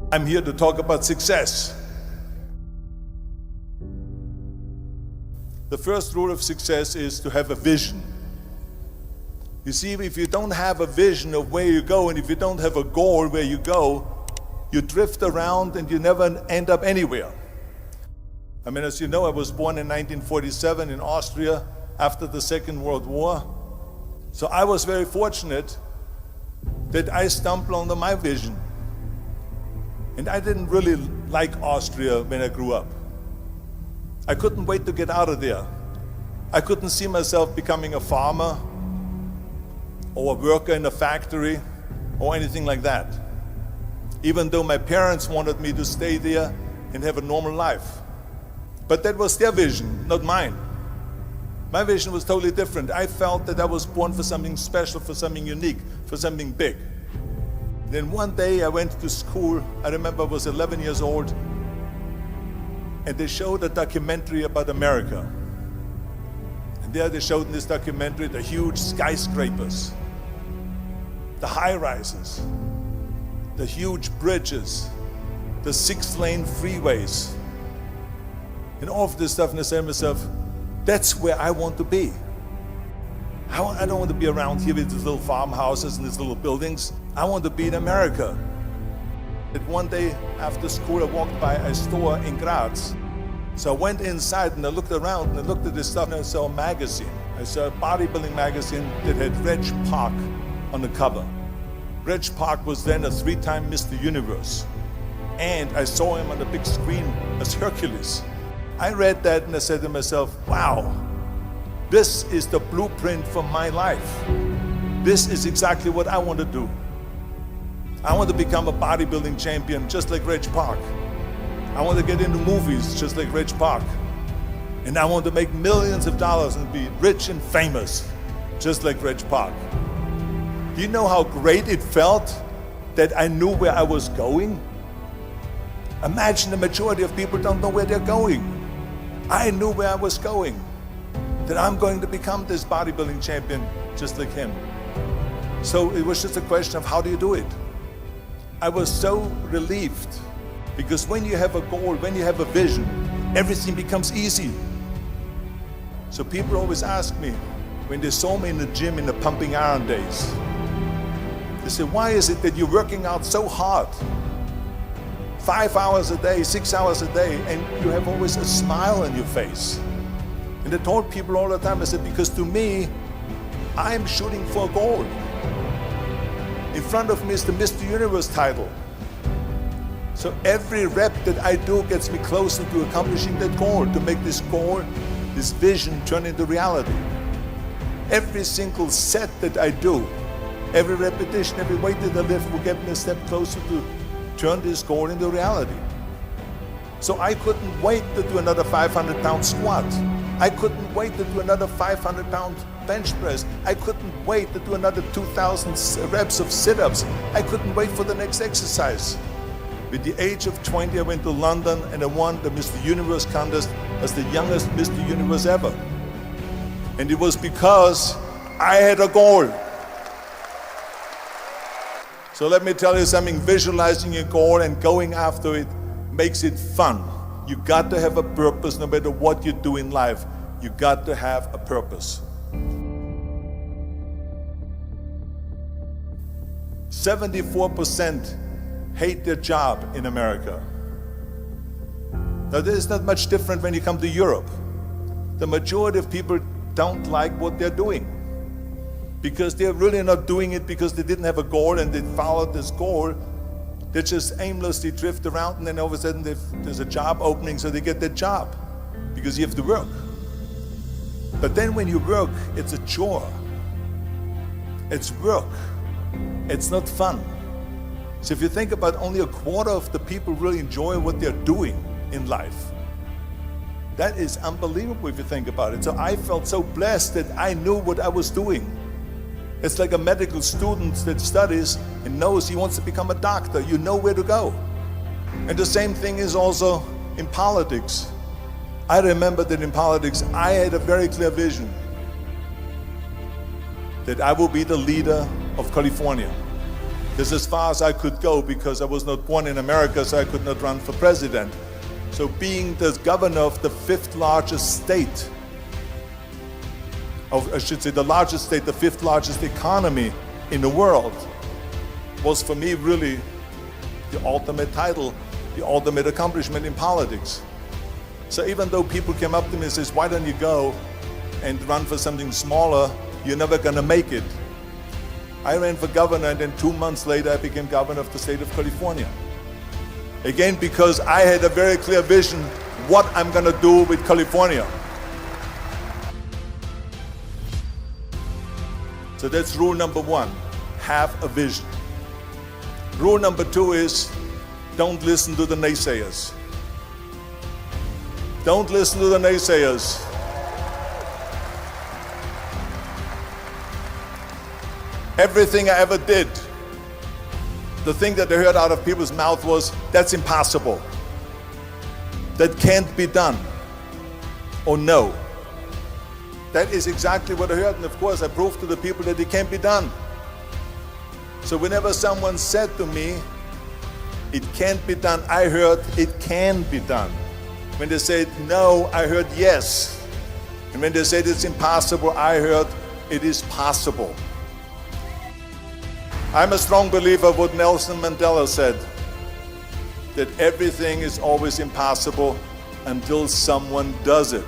I'm here to talk about success. The first rule of success is to have a vision. You see, if you don't have a vision of where you go, and if you don't have a goal where you go, you drift around and you never end up anywhere. I mean, as you know, I was born in 1947 in Austria after the Second World War. So I was very fortunate that I stumbled on my vision. And I didn't really like Austria when I grew up. I couldn't wait to get out of there. I couldn't see myself becoming a farmer or a worker in a factory or anything like that, even though my parents wanted me to stay there and have a normal life. But that was their vision, not mine. My vision was totally different. I felt that I was born for something special, for something unique, for something big. Then one day I went to school. I remember I was 11 years old, and they showed a documentary about America. And there they showed in this documentary the huge skyscrapers, the high-rises, the huge bridges, the 6-lane freeways, and all of this stuff. And I said to myself, that's where I want to be. I don't want to be around here with these little farmhouses and these little buildings. I want to be in America. And one day after school, I walked by a store in Graz. So I went inside and I looked around and I looked at this stuff and I saw a magazine. I saw a bodybuilding magazine that had Reg Park on the cover. Reg Park was then a 3-time Mr. Universe. And I saw him on the big screen as Hercules. I read that and I said to myself, wow, this is the blueprint for my life. This is exactly what I want to do. I want to become a bodybuilding champion just like Reg Park. I want to get into movies just like Reg Park. And I want to make millions of dollars and be rich and famous just like Reg Park. Do you know how great it felt that I knew where I was going? Imagine the majority of people don't know where they're going. I knew where I was going, that I'm going to become this bodybuilding champion just like him. So it was just a question of how do you do it? I was so relieved, because when you have a goal, when you have a vision, everything becomes easy. So people always ask me, when they saw me in the gym in the pumping iron days, they say, why is it that you're working out so hard? 5 hours a day, 6 hours a day, and you have always a smile on your face. And I told people all the time, I said, because to me, I'm shooting for a goal. In front of me is the Mr. Universe title. So every rep that I do gets me closer to accomplishing that goal, to make this goal, this vision turn into reality. Every single set that I do, every repetition, every weight that I lift will get me a step closer to turn this goal into reality. So I couldn't wait to do another 500-pound squat. I couldn't wait to do another 500-pound bench press. I couldn't wait to do another 2,000 reps of sit-ups. I couldn't wait for the next exercise. With the age of 20, I went to London and I won the Mr. Universe contest as the youngest Mr. Universe ever. And it was because I had a goal. So let me tell you something, visualizing a goal and going after it makes it fun. You got to have a purpose no matter what you do in life. You got to have a purpose. 74% hate their job in America. Now this is not much different when you come to Europe. The majority of people don't like what they're doing, because they're really not doing it because they didn't have a goal and they followed this goal. They just aimlessly drift around, and then all of a sudden there's a job opening, so they get that job because you have to work. But then when you work, it's a chore. It's work. It's not fun. So if you think about, only a quarter of the people really enjoy what they're doing in life. That is unbelievable if you think about it. So I felt so blessed that I knew what I was doing. It's like a medical student that studies and knows he wants to become a doctor. You know where to go. And the same thing is also in politics. I remember that in politics, I had a very clear vision that I will be the leader of California. This is as far as I could go because I was not born in America, so I could not run for president. So being the governor of the fifth largest state, I should say the largest state, the fifth largest economy in the world, was for me really the ultimate title, the ultimate accomplishment in politics. So even though people came up to me and says, why don't you go and run for something smaller, you're never gonna make it. I ran for governor, and then 2 months later I became governor of the state of California. Again, because I had a very clear vision what I'm gonna do with California. So that's rule number one, have a vision. Rule number two is, don't listen to the naysayers. Don't listen to the naysayers. Everything I ever did, the thing that I heard out of people's mouth was, that's impossible. That can't be done. Or no. That is exactly what I heard, and of course I proved to the people that it can't be done. So whenever someone said to me, it can't be done, I heard, it can be done. When they said no, I heard yes. And when they said it's impossible, I heard it is possible. I'm a strong believer of what Nelson Mandela said, that everything is always impossible until someone does it.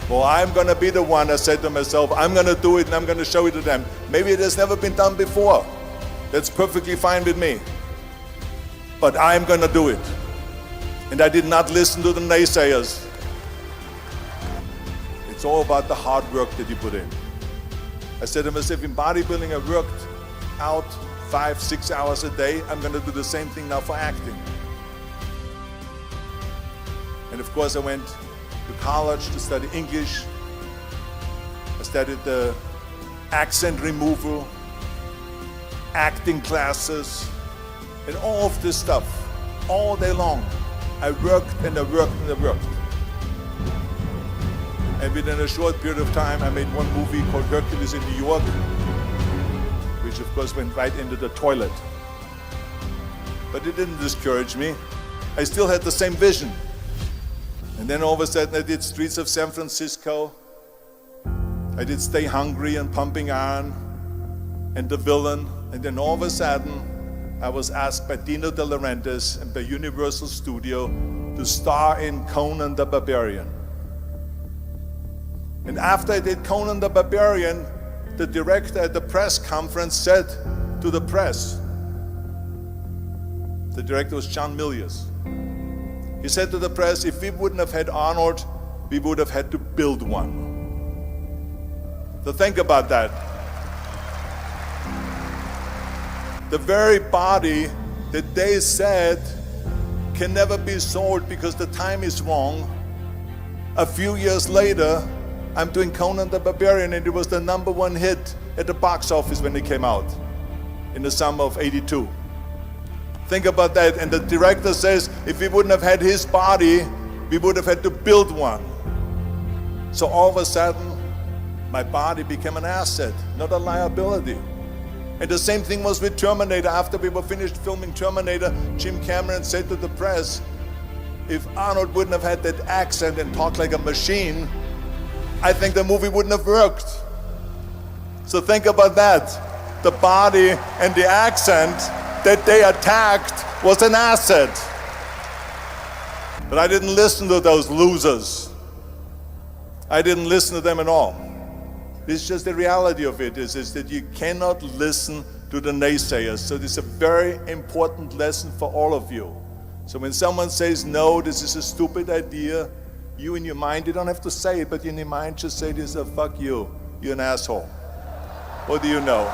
Well, I'm going to be the one, I said to myself, I'm going to do it and I'm going to show it to them. Maybe it has never been done before. That's perfectly fine with me. But I'm going to do it. And I did not listen to the naysayers. It's all about the hard work that you put in. I said to myself, in bodybuilding I worked out 5-6 hours a day. I'm going to do the same thing now for acting. And of course I went to college to study English. I studied the accent removal, acting classes, and all of this stuff, all day long. I worked and I worked and I worked. And within a short period of time, I made one movie called Hercules in New York, which of course went right into the toilet. But it didn't discourage me. I still had the same vision. And then all of a sudden I did Streets of San Francisco. I did Stay Hungry and Pumping Iron and The Villain. And then all of a sudden I was asked by Dino De Laurentiis and by Universal Studio to star in Conan the Barbarian. And after I did Conan the Barbarian, the director at the press conference said to the press, the director was John Milius, he said to the press, if we wouldn't have had Arnold, we would have had to build one. So think about that. The very body that they said can never be sold because the time is wrong. A few years later, I'm doing Conan the Barbarian, and it was the #1 hit at the box office when it came out in the summer of '82. Think about that. And the director says, if we wouldn't have had his body, we would have had to build one. So all of a sudden, my body became an asset, not a liability. And the same thing was with Terminator. After we were finished filming Terminator, Jim Cameron said to the press, if Arnold wouldn't have had that accent and talked like a machine, I think the movie wouldn't have worked. So think about that. The body and the accent that they attacked was an asset. But I didn't listen to those losers. I didn't listen to them at all. This is just the reality of it, is that you cannot listen to the naysayers. So this is a very important lesson for all of you. So when someone says, no, this is a stupid idea, you in your mind, you don't have to say it, but in your mind just say this, fuck you, you're an asshole. What do you know?